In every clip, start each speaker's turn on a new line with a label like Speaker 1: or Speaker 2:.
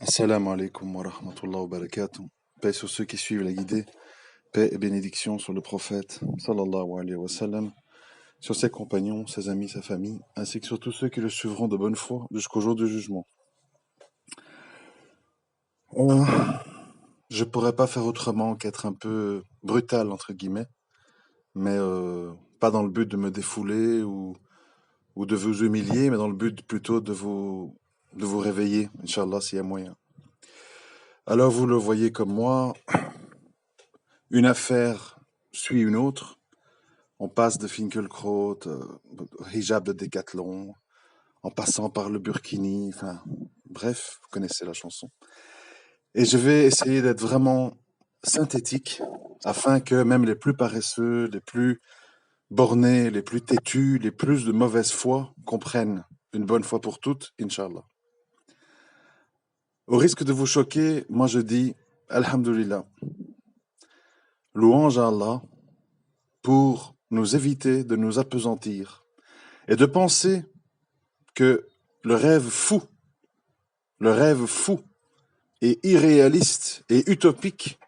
Speaker 1: Assalamu alaikum wa rahmatullahi wa barakatuh. Paix sur ceux qui suivent la guidée. Paix et bénédiction sur le prophète, sallallahu alayhi wa sallam, sur ses compagnons, ses amis, sa famille, ainsi que sur tous ceux qui le suivront de bonne foi jusqu'au jour du jugement. Je pourrais pas faire autrement qu'être un peu brutal, entre guillemets, mais pas dans le but de me défouler ou de vous humilier, mais dans le but plutôt de vous réveiller, Inch'Allah, s'il y a moyen. Alors vous le voyez comme moi, une affaire suit une autre. On passe de Finkielkraut, hijab de Décathlon, en passant par le burkini, enfin, bref, vous connaissez la chanson. Et je vais essayer d'être vraiment synthétique, afin que même les plus paresseux, les plus bornés, les plus têtus, les plus de mauvaise foi comprennent une bonne fois pour toutes, Inch'Allah. Au risque de vous choquer, moi je dis Alhamdulillah. Louange à Allah pour nous éviter de nous appesantir et de penser que le rêve fou et irréaliste et utopique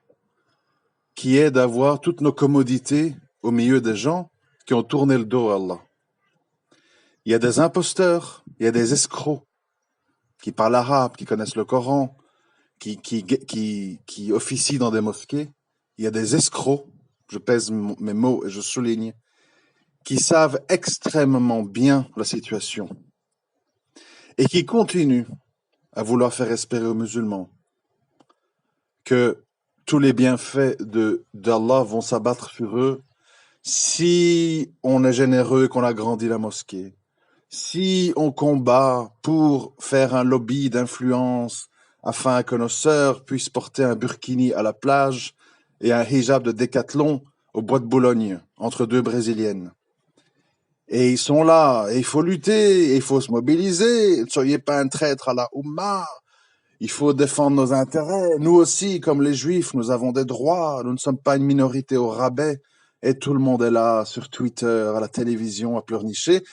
Speaker 1: qui est d'avoir toutes nos commodités au milieu des gens qui ont tourné le dos à Allah. Il y a des imposteurs, il y a des escrocs qui parlent arabe, qui connaissent le Coran, qui officient dans des mosquées. Il y a des escrocs, je pèse mes mots et je souligne, qui savent extrêmement bien la situation et qui continuent à vouloir faire espérer aux musulmans que tous les bienfaits d'Allah vont s'abattre sur eux si on est généreux et qu'on agrandit la mosquée, si on combat pour faire un lobby d'influence afin que nos sœurs puissent porter un burkini à la plage et un hijab de Décathlon au bois de Boulogne entre deux Brésiliennes. Et ils sont là, et il faut lutter, et il faut se mobiliser. Ne soyez pas un traître à la Oumma. Il faut défendre nos intérêts. Nous aussi, comme les Juifs, nous avons des droits. Nous ne sommes pas une minorité au rabais. Et tout le monde est là, sur Twitter, à la télévision, à pleurnicher.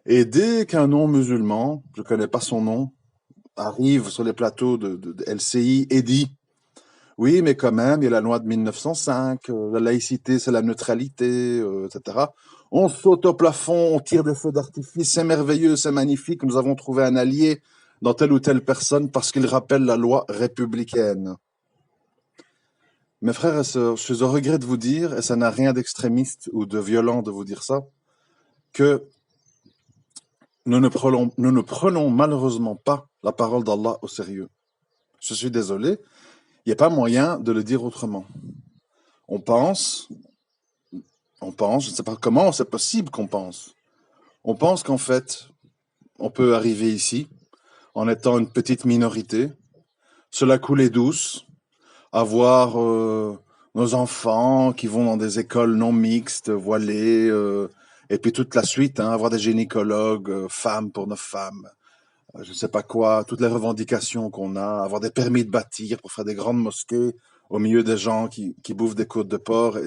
Speaker 1: Et dès qu'un non-musulman, je connais pas son nom, arrive sur les plateaux de LCI et dit « Oui, mais quand même, il y a la loi de 1905, la laïcité, c'est la neutralité, etc. » On saute au plafond, on tire des feux d'artifice, c'est merveilleux, c'est magnifique, nous avons trouvé un allié dans telle ou telle personne parce qu'il rappelle la loi républicaine. Mes frères et sœurs, je suis au regret de vous dire, et ça n'a rien d'extrémiste ou de violent de vous dire ça, que nous ne prenons malheureusement pas la parole d'Allah au sérieux. Je suis désolé, il n'y a pas moyen de le dire autrement. On pense, je ne sais pas comment c'est possible qu'on pense. On pense qu'en fait, on peut arriver ici en étant une petite minorité, se la couler douce, avoir nos enfants qui vont dans des écoles non mixtes, voilées, et puis toute la suite, avoir des gynécologues, femmes pour nos femmes, je ne sais pas quoi, toutes les revendications qu'on a, avoir des permis de bâtir pour faire des grandes mosquées au milieu des gens qui bouffent des côtes de porc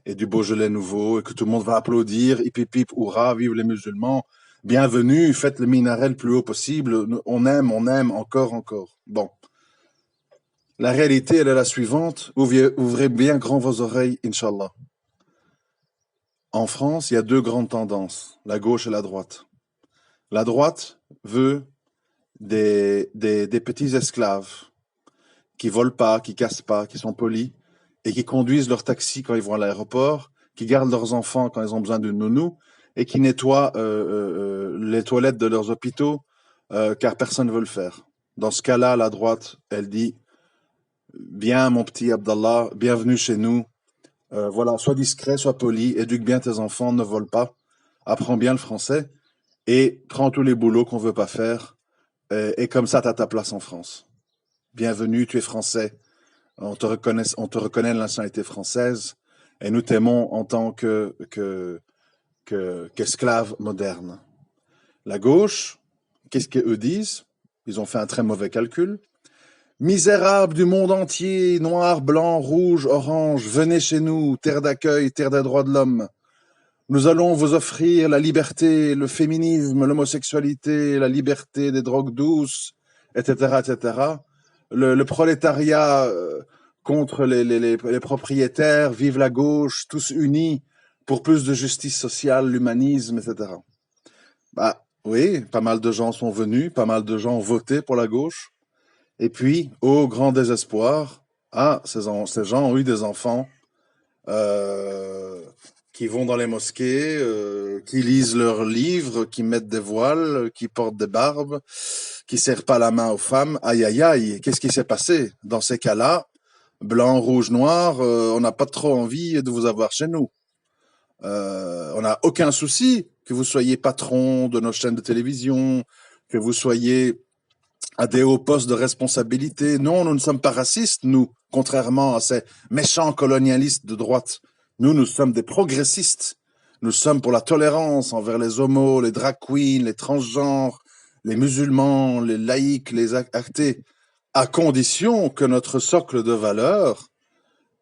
Speaker 1: et du Beaujolais nouveau, et que tout le monde va applaudir, hip hip hip, hurrah, vive les musulmans, bienvenue, faites le minaret le plus haut possible, on aime, encore. Bon. La réalité, elle est la suivante, ouvrez bien grand vos oreilles, Inch'Allah. En France, il y a deux grandes tendances, la gauche et la droite. La droite veut des petits esclaves qui volent pas, qui cassent pas, qui sont polis et qui conduisent leur taxi quand ils vont à l'aéroport, qui gardent leurs enfants quand ils ont besoin d'une nounou et qui nettoient les toilettes de leurs hôpitaux car personne ne veut le faire. Dans ce cas-là, la droite, elle dit « Bien, mon petit Abdallah, bienvenue chez nous. Voilà, sois discret, sois poli, éduque bien tes enfants, ne vole pas, apprends bien le français et prends tous les boulots qu'on veut pas faire. Et comme ça, tu as ta place en France. Bienvenue, tu es français. On te reconnaît la nationalité française et nous t'aimons en tant qu'esclave moderne. La gauche, qu'est-ce qu'eux disent? Ils ont fait un très mauvais calcul. Misérables du monde entier, noirs, blancs, rouges, oranges, venez chez nous, terre d'accueil, terre des droits de l'homme. Nous allons vous offrir la liberté, le féminisme, l'homosexualité, la liberté des drogues douces, etc., etc. le prolétariat contre les propriétaires, vive la gauche, tous unis pour plus de justice sociale, l'humanisme, etc. Bah oui, pas mal de gens sont venus, pas mal de gens ont voté pour la gauche. Et puis, au grand désespoir, ces gens ont eu des enfants euh, qui vont dans les mosquées, qui lisent leurs livres, qui mettent des voiles, qui portent des barbes, qui serrent pas la main aux femmes. Aïe, aïe, aïe, qu'est-ce qui s'est passé? Dans ces cas-là, blanc, rouge, noir, on n'a pas trop envie de vous avoir chez nous. On n'a aucun souci que vous soyez patron de nos chaînes de télévision, que vous soyez à des hauts postes de responsabilité. Non, nous ne sommes pas racistes, nous, contrairement à ces méchants colonialistes de droite. Nous sommes des progressistes. Nous sommes pour la tolérance envers les homos, les drag queens, les transgenres, les musulmans, les laïcs, les athées, à condition que notre socle de valeurs,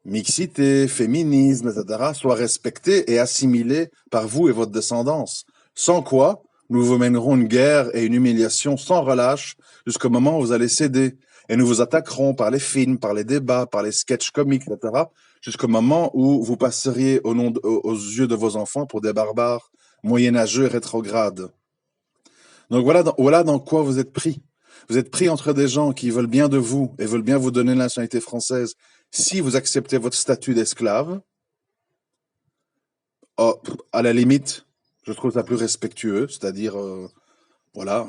Speaker 1: mixité, féminisme, etc., soit respecté et assimilé par vous et votre descendance. Sans quoi, nous vous mènerons une guerre et une humiliation sans relâche jusqu'au moment où vous allez céder. Et nous vous attaquerons par les films, par les débats, par les sketchs comiques, etc., jusqu'au moment où vous passeriez aux yeux de vos enfants pour des barbares moyenâgeux et rétrogrades. Donc voilà dans quoi vous êtes pris. Vous êtes pris entre des gens qui veulent bien de vous et veulent bien vous donner la nationalité française si vous acceptez votre statut d'esclave. Oh, à la limite, je trouve ça plus respectueux, c'est-à-dire, voilà,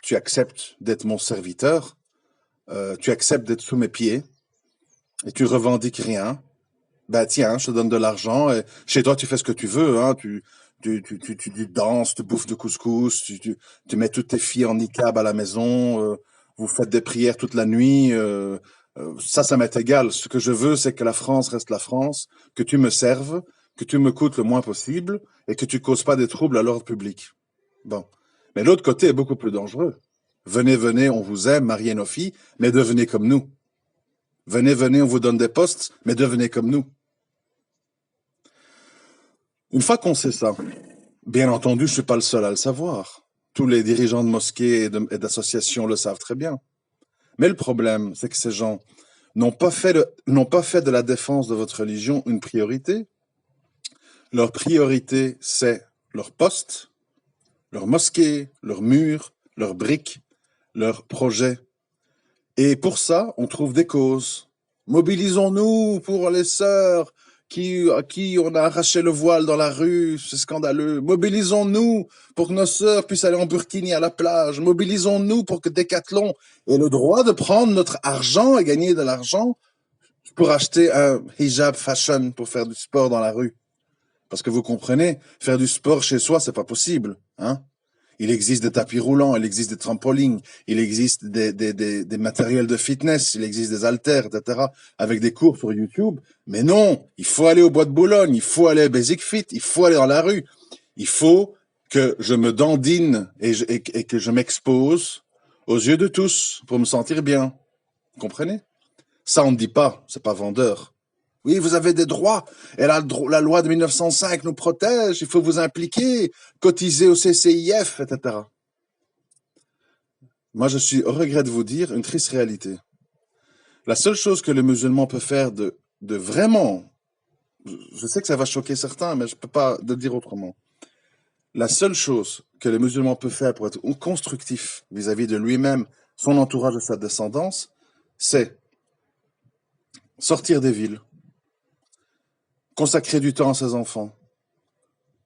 Speaker 1: tu acceptes d'être mon serviteur, tu acceptes d'être sous mes pieds et tu revendiques rien. Ben tiens, je te donne de l'argent et chez toi tu fais ce que tu veux, hein, tu danses, tu bouffes du couscous, tu mets toutes tes filles en niqab à la maison, vous faites des prières toute la nuit. Ça m'est égal. Ce que je veux, c'est que la France reste la France, que tu me serves, que tu me coûtes le moins possible et que tu causes pas des troubles à l'ordre public. Bon. Mais l'autre côté est beaucoup plus dangereux. Venez, venez, on vous aime, mariez nos filles, mais devenez comme nous. Venez, venez, on vous donne des postes, mais devenez comme nous. Une fois qu'on sait ça, bien entendu, je suis pas le seul à le savoir. Tous les dirigeants de mosquées et d'associations le savent très bien. Mais le problème, c'est que ces gens n'ont pas fait de la défense de votre religion une priorité. Leur priorité, c'est leur poste, leur mosquée, leur mur, leurs briques, leurs projets. Et pour ça, on trouve des causes. Mobilisons-nous pour les sœurs à qui on a arraché le voile dans la rue, c'est scandaleux. Mobilisons-nous pour que nos sœurs puissent aller en burkini à la plage. Mobilisons-nous pour que Decathlon ait le droit de prendre notre argent et gagner de l'argent pour acheter un hijab fashion pour faire du sport dans la rue. Parce que vous comprenez, faire du sport chez soi, c'est pas possible, hein. Il existe des tapis roulants, il existe des trampolines, il existe des matériels de fitness, il existe des haltères, etc., avec des cours sur YouTube. Mais non, il faut aller au Bois de Boulogne, il faut aller à Basic Fit, il faut aller dans la rue. Il faut que je me dandine et que je m'expose aux yeux de tous pour me sentir bien. Vous comprenez? Ça, on ne dit pas, c'est pas vendeur. Oui, vous avez des droits. Et la loi de 1905 nous protège. Il faut vous impliquer, cotiser au CCIF, etc. Moi, je suis au regret de vous dire une triste réalité. La seule chose que le musulman peut faire de vraiment, je sais que ça va choquer certains, mais je ne peux pas le dire autrement. La seule chose que le musulman peut faire pour être constructif vis-à-vis de lui-même, son entourage et sa descendance, c'est sortir des villes, consacrer du temps à ses enfants,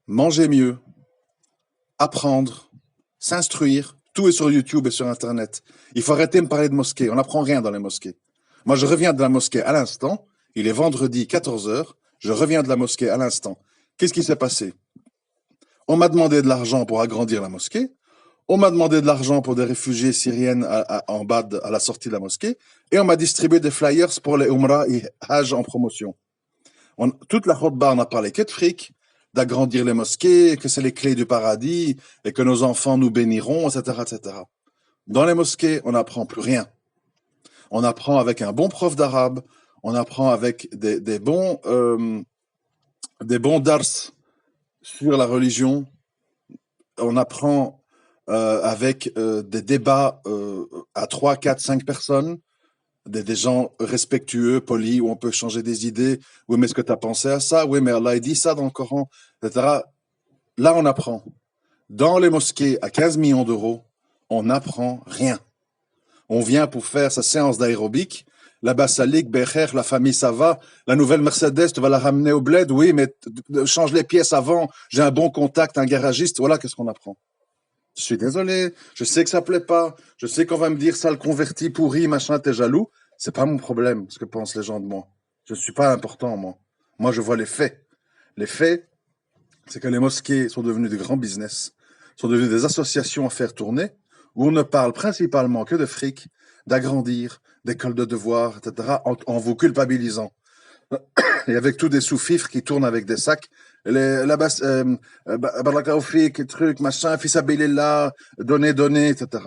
Speaker 1: manger mieux, apprendre, s'instruire. Tout est sur YouTube et sur Internet. Il faut arrêter de me parler de mosquée. On n'apprend rien dans les mosquées. Moi, je reviens de la mosquée à l'instant. Il est vendredi 14h. Je reviens de la mosquée à l'instant. Qu'est-ce qui s'est passé? On m'a demandé de l'argent pour agrandir la mosquée. On m'a demandé de l'argent pour des réfugiés syriennes en bas à la sortie de la mosquée. Et on m'a distribué des flyers pour les Umrah et Hajj en promotion. Toute la khutba, on a parlé que de fric, d'agrandir les mosquées, que c'est les clés du paradis et que nos enfants nous béniront, etc., etc. Dans les mosquées, on n'apprend plus rien. On apprend avec un bon prof d'arabe, on apprend avec des bons dars sur la religion, on apprend avec des débats à 3, 4, 5 personnes, des gens respectueux, polis, où on peut changer des idées. Oui, mais est-ce que tu as pensé à ça? Oui, mais Allah, il dit ça dans le Coran, etc. Là, on apprend. Dans les mosquées à 15 millions d'euros, on n'apprend rien. On vient pour faire sa séance d'aérobic. Là-bas, ça ligue, Becher, la famille, ça va. La nouvelle Mercedes, tu vas la ramener au bled. Oui, mais change les pièces avant. J'ai un bon contact, un garagiste. Voilà, qu'est-ce qu'on apprend. Je suis désolé. Je sais que ça plaît pas. Je sais qu'on va me dire ça, le converti pourri, machin, t'es jaloux. C'est pas mon problème, ce que pensent les gens de moi. Je suis pas important, moi. Moi, je vois les faits. Les faits, c'est que les mosquées sont devenues des grands business, sont devenues des associations à faire tourner, où on ne parle principalement que de fric, d'agrandir, d'écoles de devoirs, etc., en vous culpabilisant. Et avec tous des sous-fifres qui tournent avec des sacs. Là-bas, Barakaoufik, truc, machin, fils là, donner, etc.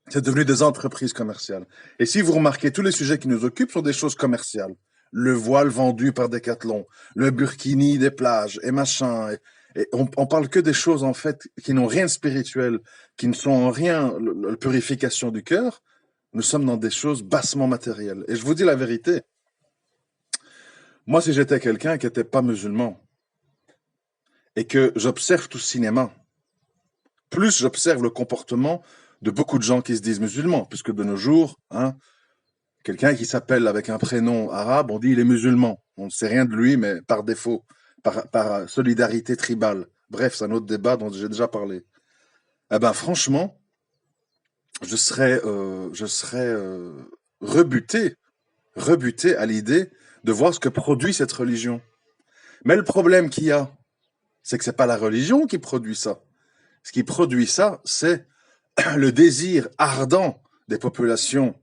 Speaker 1: C'est devenu des entreprises commerciales. Et si vous remarquez, tous les sujets qui nous occupent sont des choses commerciales. Le voile vendu par Decathlon, le burkini des plages, et machin. Et on parle que des choses, en fait, qui n'ont rien de spirituel, qui ne sont en rien la purification du cœur. Nous sommes dans des choses bassement matérielles. Et je vous dis la vérité. Moi, si j'étais quelqu'un qui n'était pas musulman, et que j'observe tout ce cinéma, plus j'observe le comportement de beaucoup de gens qui se disent musulmans, puisque de nos jours, hein, quelqu'un qui s'appelle avec un prénom arabe, on dit il est musulman. On ne sait rien de lui, mais par défaut, par solidarité tribale. Bref, c'est un autre débat dont j'ai déjà parlé. Eh ben, franchement, je serais rebuté à l'idée de voir ce que produit cette religion. Mais le problème qu'il y a, c'est que c'est pas la religion qui produit ça. Ce qui produit ça, c'est le désir ardent des populations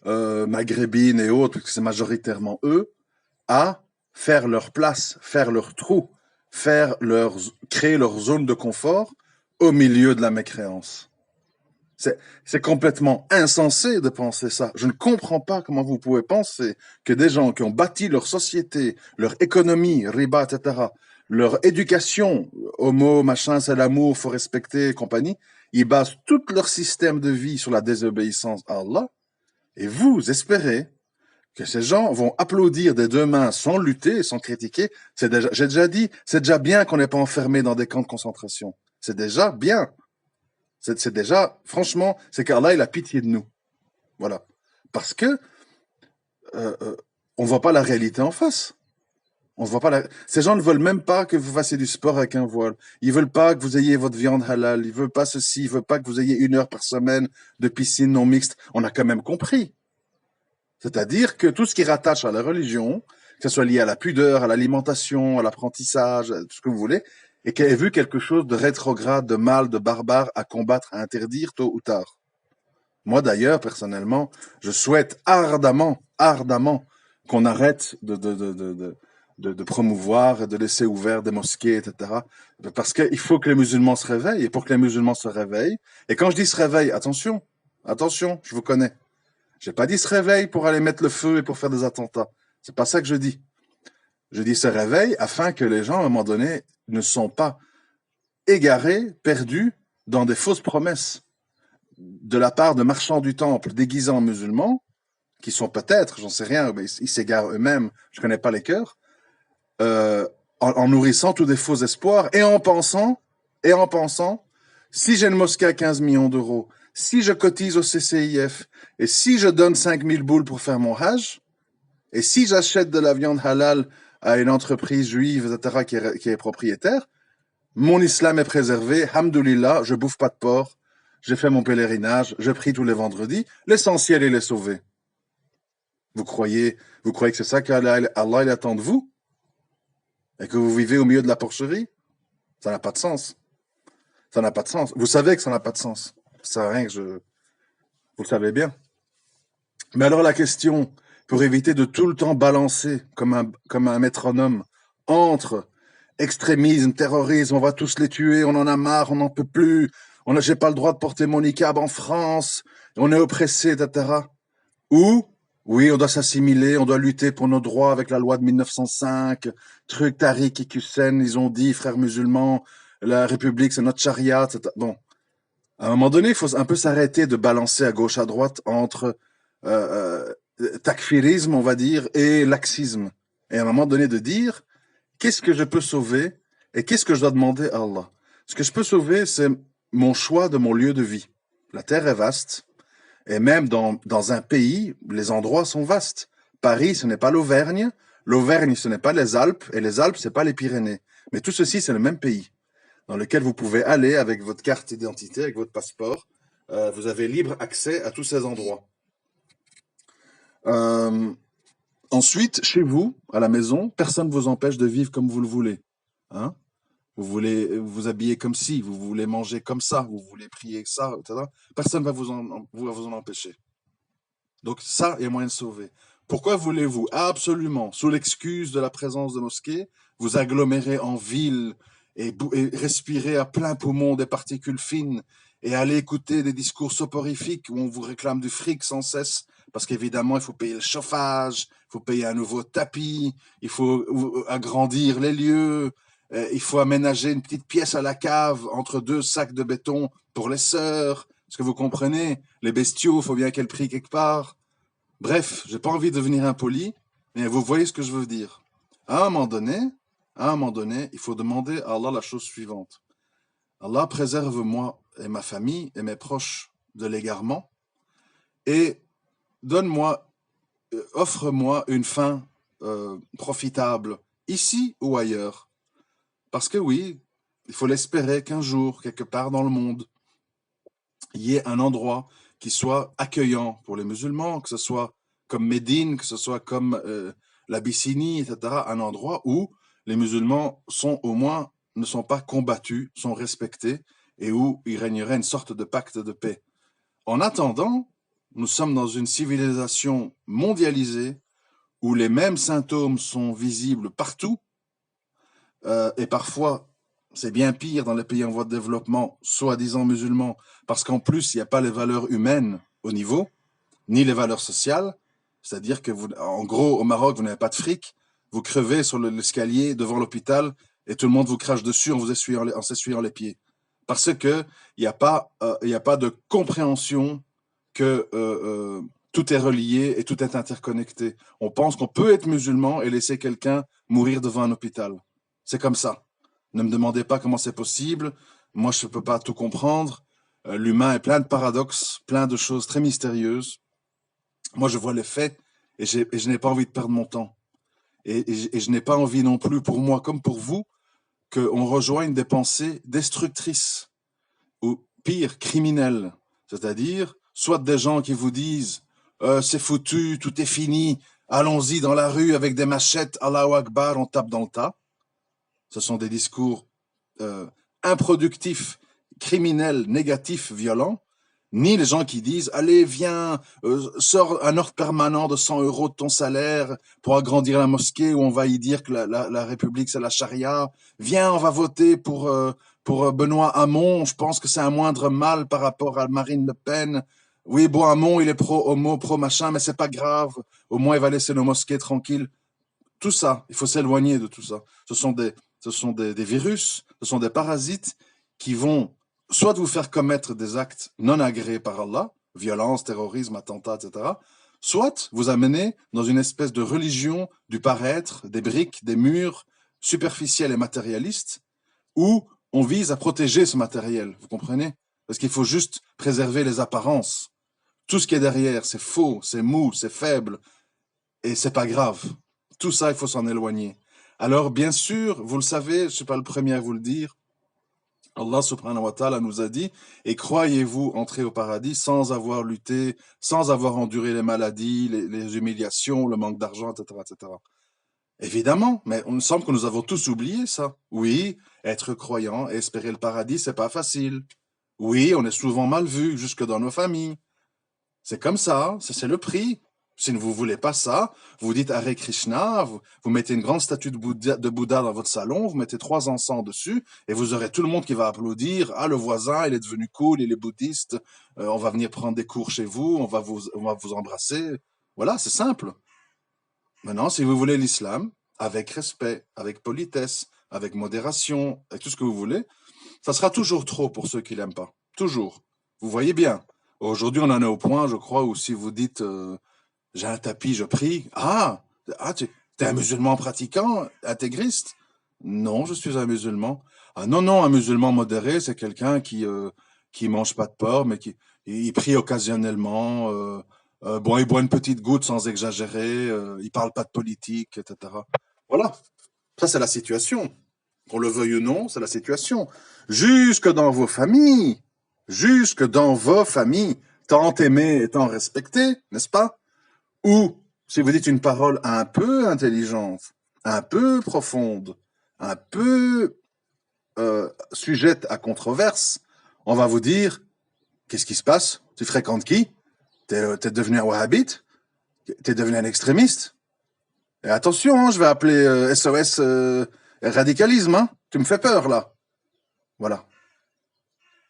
Speaker 1: maghrébines et autres, parce que c'est majoritairement eux, à faire leur place, faire leur trou, créer leur zone de confort au milieu de la mécréance. C'est complètement insensé de penser ça. Je ne comprends pas comment vous pouvez penser que des gens qui ont bâti leur société, leur économie, riba, etc., leur éducation, homo, machin, c'est l'amour, faut respecter et compagnie, ils basent tout leur système de vie sur la désobéissance à Allah. Et vous espérez que ces gens vont applaudir des deux mains sans lutter, sans critiquer. J'ai déjà dit, c'est déjà bien qu'on n'est pas enfermé dans des camps de concentration. C'est déjà bien. C'est déjà, franchement, c'est qu'Allah, il a pitié de nous. Voilà. Parce que on voit pas la réalité en face. On voit pas Ces gens ne veulent même pas que vous fassiez du sport avec un voile. Ils veulent pas que vous ayez votre viande halal. Ils veulent pas ceci. Ils veulent pas que vous ayez 1 heure par semaine de piscine non mixte. On a quand même compris. C'est-à-dire que tout ce qui rattache à la religion, que ce soit lié à la pudeur, à l'alimentation, à l'apprentissage, tout ce que vous voulez, et qu'elle ait vu quelque chose de rétrograde, de mal, de barbare à combattre, à interdire tôt ou tard. Moi d'ailleurs, personnellement, je souhaite ardemment qu'on arrête de promouvoir et de laisser ouvert des mosquées, etc. Parce qu'il faut que les musulmans se réveillent, et pour que les musulmans se réveillent, et quand je dis se réveillent, attention, je vous connais. J'ai pas dit se réveille pour aller mettre le feu et pour faire des attentats. C'est pas ça que je dis. Je dis se réveille afin que les gens, à un moment donné, ne sont pas égarés, perdus dans des fausses promesses de la part de marchands du temple déguisés en musulmans, qui sont peut-être, j'en sais rien, mais ils s'égarent eux-mêmes, je connais pas les cœurs, en nourrissant tous des faux espoirs et en pensant, si j'ai une mosquée à 15 millions d'euros, si je cotise au CCIF et si je donne 5000 boules pour faire mon hajj, et si j'achète de la viande halal à une entreprise juive, etc., qui est propriétaire, mon islam est préservé, hamdoulillah, je bouffe pas de porc, j'ai fait mon pèlerinage, je prie tous les vendredis, l'essentiel il est sauvé. Vous croyez que c'est ça qu'Allah il attend de vous? Et que vous vivez au milieu de la porcherie? Ça n'a pas de sens. Ça n'a pas de sens. Vous savez que ça n'a pas de sens. Ça sert à rien que vous le savez bien. Mais alors la question, pour éviter de tout le temps balancer comme un métronome entre extrémisme, terrorisme, on va tous les tuer, on en a marre, on n'en peut plus, j'ai pas le droit de porter mon niqab en France, on est oppressé, etc. Ou, oui, on doit s'assimiler, on doit lutter pour nos droits avec la loi de 1905, truc, Tariq et Hussein, ils ont dit, frères musulmans, la République, c'est notre charia, etc. Bon, à un moment donné, il faut un peu s'arrêter de balancer à gauche, à droite entre takfirisme, on va dire, et laxisme. Et à un moment donné, de dire, qu'est-ce que je peux sauver et qu'est-ce que je dois demander à Allah? Ce que je peux sauver, c'est mon choix de mon lieu de vie. La terre est vaste, et même dans un pays, les endroits sont vastes. Paris, ce n'est pas l'Auvergne. L'Auvergne, ce n'est pas les Alpes. Et les Alpes, ce n'est pas les Pyrénées. Mais tout ceci, c'est le même pays dans lequel vous pouvez aller avec votre carte d'identité, avec votre passeport. Vous avez libre accès à tous ces endroits. Euh, Ensuite, chez vous, à la maison, personne ne vous empêche de vivre comme vous le voulez. Hein? Vous voulez vous habiller comme ci, vous voulez manger comme ça, vous voulez prier ça, etc. Personne ne va vous en empêcher. Donc ça, il y a moyen de sauver. Pourquoi voulez-vous absolument, sous l'excuse de la présence de mosquées, vous agglomérer en ville et respirer à plein poumon des particules fines et aller écouter des discours soporifiques où on vous réclame du fric sans cesse parce qu'évidemment, il faut payer le chauffage, il faut payer un nouveau tapis, il faut agrandir les lieux, il faut aménager une petite pièce à la cave entre deux sacs de béton pour les sœurs. Est-ce que vous comprenez? Les bestiaux, il faut bien qu'elles prient quelque part. Bref, j'ai pas envie de devenir impoli, mais vous voyez ce que je veux dire. À un moment donné, il faut demander à Allah la chose suivante. Allah, préserve-moi et ma famille et mes proches de l'égarement et donne-moi, offre-moi une fin profitable ici ou ailleurs. Parce que oui, il faut l'espérer qu'un jour, quelque part dans le monde, il y ait un endroit qui soit accueillant pour les musulmans, que ce soit comme Médine, que ce soit comme l'Abyssinie, etc., un endroit où les musulmans sont au moins, ne sont pas combattus, sont respectés, et où il régnerait une sorte de pacte de paix. En attendant, nous sommes dans une civilisation mondialisée où les mêmes symptômes sont visibles partout, et parfois c'est bien pire dans les pays en voie de développement, soi-disant musulmans, parce qu'en plus, il n'y a pas les valeurs humaines au niveau, ni les valeurs sociales. C'est-à-dire que, vous, en gros, au Maroc, vous n'avez pas de fric, vous crevez sur l'escalier devant l'hôpital et tout le monde vous crache dessus en s'essuyant les pieds. Parce que il n'y a pas de compréhension que tout est relié et tout est interconnecté. On pense qu'on peut être musulman et laisser quelqu'un mourir devant un hôpital. C'est comme ça. Ne me demandez pas comment c'est possible. Moi, je ne peux pas tout comprendre. L'humain est plein de paradoxes, plein de choses très mystérieuses. Moi, je vois les faits et je n'ai pas envie de perdre mon temps. Et je n'ai pas envie non plus, pour moi comme pour vous, qu'on rejoigne des pensées destructrices ou pire, criminelles. C'est-à-dire, soit des gens qui vous disent c'est foutu, tout est fini, allons-y dans la rue avec des machettes, Allahu Akbar, on tape dans le tas. Ce sont des discours improductifs, criminels, négatifs, violents, ni les gens qui disent allez, viens, sors un ordre permanent de 100 € de ton salaire pour agrandir la mosquée où on va y dire que la République c'est la charia. Viens, on va voter pour Benoît Hamon. Je pense que c'est un moindre mal par rapport à Marine Le Pen. Oui, bon, Hamon, il est pro-homo, pro-machin, mais c'est pas grave. Au moins, il va laisser nos mosquées tranquilles. Tout ça, il faut s'éloigner de tout ça. Ce sont des virus, ce sont des parasites qui vont soit vous faire commettre des actes non agréés par Allah, violence, terrorisme, attentats, etc., soit vous amener dans une espèce de religion du paraître, des briques, des murs superficiels et matérialistes, où on vise à protéger ce matériel, vous comprenez? Parce qu'il faut juste préserver les apparences. Tout ce qui est derrière, c'est faux, c'est mou, c'est faible, et c'est pas grave. Tout ça, il faut s'en éloigner. Alors, bien sûr, vous le savez, je ne suis pas le premier à vous le dire, Allah subhanahu wa ta'ala nous a dit, et croyez-vous entrer au paradis sans avoir lutté, sans avoir enduré les maladies, les humiliations, le manque d'argent, etc., etc. Évidemment, mais il me semble que nous avons tous oublié ça. Oui, être croyant et espérer le paradis, c'est pas facile. Oui, on est souvent mal vu, jusque dans nos familles. C'est comme ça, c'est le prix. Si vous ne voulez pas ça, vous dites Hare Krishna, vous mettez une grande statue de Bouddha dans votre salon, vous mettez 3 encens dessus, et vous aurez tout le monde qui va applaudir. Ah, le voisin, il est devenu cool, il est bouddhiste, on va venir prendre des cours chez vous, on va vous embrasser. Voilà, c'est simple. Maintenant, si vous voulez l'islam, avec respect, avec politesse, avec modération, avec tout ce que vous voulez, Ça sera toujours trop pour ceux qui l'aiment pas. Toujours. Vous voyez bien. Aujourd'hui, on en est au point, je crois, où si vous dites j'ai un tapis, je prie. Tu es un musulman pratiquant, intégriste? Non, je suis un musulman. Ah non, non, un musulman modéré, c'est quelqu'un qui mange pas de porc, mais qui il prie occasionnellement. Bon, il boit une petite goutte sans exagérer. Il parle pas de politique, etc. Voilà. Ça, c'est la situation. Qu'on le veuille ou non, c'est la situation. Jusque dans vos familles, tant aimées et tant respectées, n'est-ce pas? Ou, si vous dites une parole un peu intelligente, un peu profonde, un peu sujette à controverse, on va vous dire, qu'est-ce qui se passe? Tu fréquentes qui? T'es devenu un wahhabite? T'es devenu un extrémiste? Et attention, hein, je vais appeler SOS radicalisme, hein. Tu me fais peur, là. Voilà.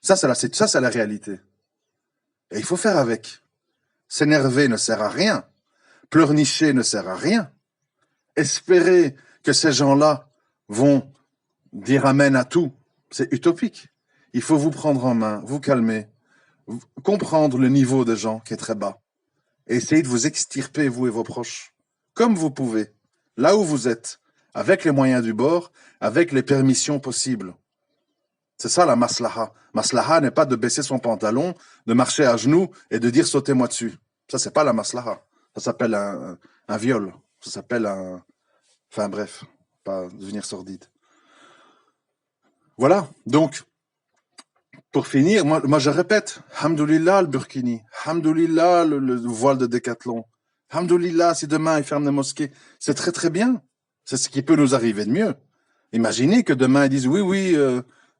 Speaker 1: Ça, c'est la réalité. Et il faut faire avec. S'énerver ne sert à rien. Pleurnicher ne sert à rien. Espérer que ces gens-là vont dire amen à tout, c'est utopique. Il faut vous prendre en main, vous calmer, comprendre le niveau des gens qui est très bas, et essayer de vous extirper, vous et vos proches, comme vous pouvez, là où vous êtes, avec les moyens du bord, avec les permissions possibles. C'est ça la maslaha. Maslaha n'est pas de baisser son pantalon, de marcher à genoux et de dire sautez-moi dessus. Ça, c'est pas la maslaha. Ça s'appelle un viol. Ça s'appelle un... Enfin bref, pas devenir sordide. Voilà, donc, pour finir, moi je répète, Hamdoulillah le Burkini, Hamdoulillah le voile de Décathlon, Hamdoulillah si demain ils ferment les mosquées, c'est très très bien, c'est ce qui peut nous arriver de mieux. Imaginez que demain ils disent oui,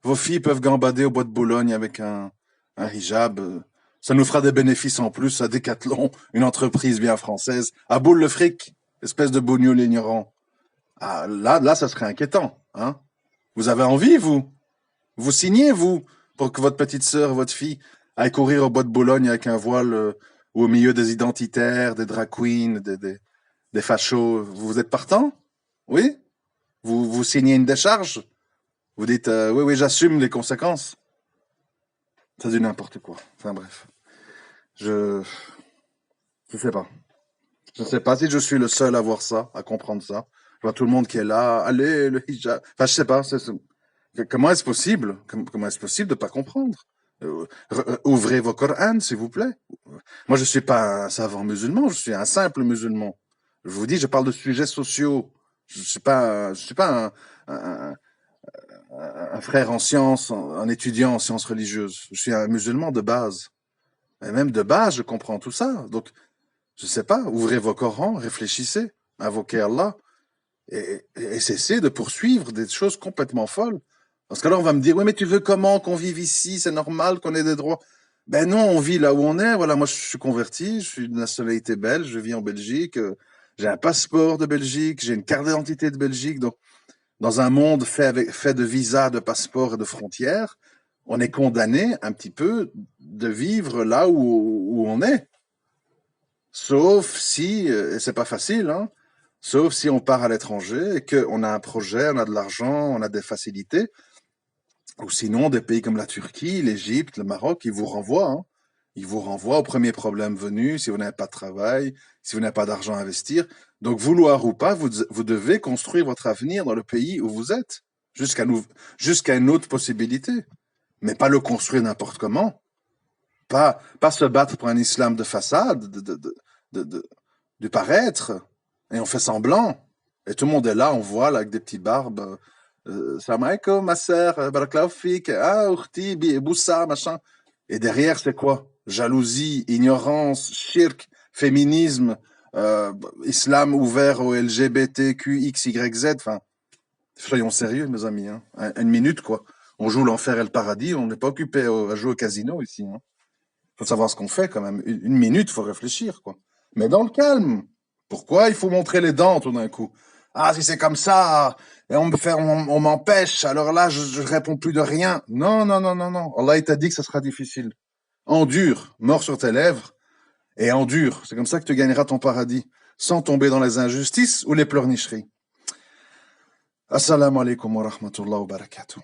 Speaker 1: vos filles peuvent gambader au bois de Boulogne avec un hijab, ça nous fera des bénéfices en plus à Décathlon, une entreprise bien française, à boule le fric, espèce de bougnoul ignorant. Ah, là ça serait inquiétant, hein. Vous avez envie, vous signez, vous, pour que votre petite sœur, votre fille, aille courir au bois de Boulogne avec un voile ou au milieu des identitaires, des drag queens, des fachos. Vous êtes partant? Oui? Vous signez une décharge? Vous dites, oui, j'assume les conséquences. C'est du n'importe quoi. Enfin bref. Je sais pas. Je ne sais pas si je suis le seul à voir ça, à comprendre ça. Je vois tout le monde qui est là. Allez, le hijab. Enfin, je sais pas. Comment est-ce possible? Comment est-ce possible de pas comprendre? Ouvrez vos Corans, s'il vous plaît. Moi, je suis pas un savant musulman, je suis un simple musulman. Je vous dis, je parle de sujets sociaux. Je suis pas un frère en sciences, un étudiant en sciences religieuses. Je suis un musulman de base. Et même de base, je comprends tout ça. Donc, je sais pas, ouvrez vos Corans, réfléchissez, invoquez Allah et cessez de poursuivre des choses complètement folles. Parce qu'alors on va me dire, oui, mais tu veux comment qu'on vive ici? C'est normal qu'on ait des droits. Ben non, on vit là où on est. Voilà, moi je suis converti, je suis de nationalité belge, je vis en Belgique, j'ai un passeport de Belgique, j'ai une carte d'identité de Belgique. Donc, dans un monde fait de visas, de passeports et de frontières, on est condamné un petit peu de vivre là où on est. Sauf si, et c'est pas facile, hein, sauf si on part à l'étranger et qu'on a un projet, on a de l'argent, on a des facilités. Ou sinon, des pays comme la Turquie, l'Égypte, le Maroc, ils vous renvoient, hein. Ils vous renvoient au premier problème venu, si vous n'avez pas de travail, si vous n'avez pas d'argent à investir. Donc, vouloir ou pas, vous devez construire votre avenir dans le pays où vous êtes, jusqu'à une autre possibilité. Mais pas le construire n'importe comment. Pas se battre pour un islam de façade, du paraître. Et on fait semblant. Et tout le monde est là, on voit, là, avec des petites barbes. Salam alaikum, ma sœur, barakallahu fik, ourti, boussa, machin. Et derrière, c'est quoi? Jalousie, ignorance, shirk, féminisme, islam ouvert au LGBTQXYZ. Enfin, soyons sérieux, mes amis. Hein. Une minute, quoi. On joue l'enfer et le paradis, on n'est pas occupé à jouer au casino ici. Hein. Faut savoir ce qu'on fait quand même. Une minute, faut réfléchir, quoi. Mais dans le calme. Pourquoi il faut montrer les dents tout d'un coup? Ah, si c'est comme ça, et on m'empêche, alors là, je réponds plus de rien. Non, non, non, non, non. Allah, il t'a dit que ça sera difficile. Endure, mort sur tes lèvres, et endure. C'est comme ça que tu gagneras ton paradis, sans tomber dans les injustices ou les pleurnicheries. Assalamu alaikum wa rahmatullahi wa barakatuh.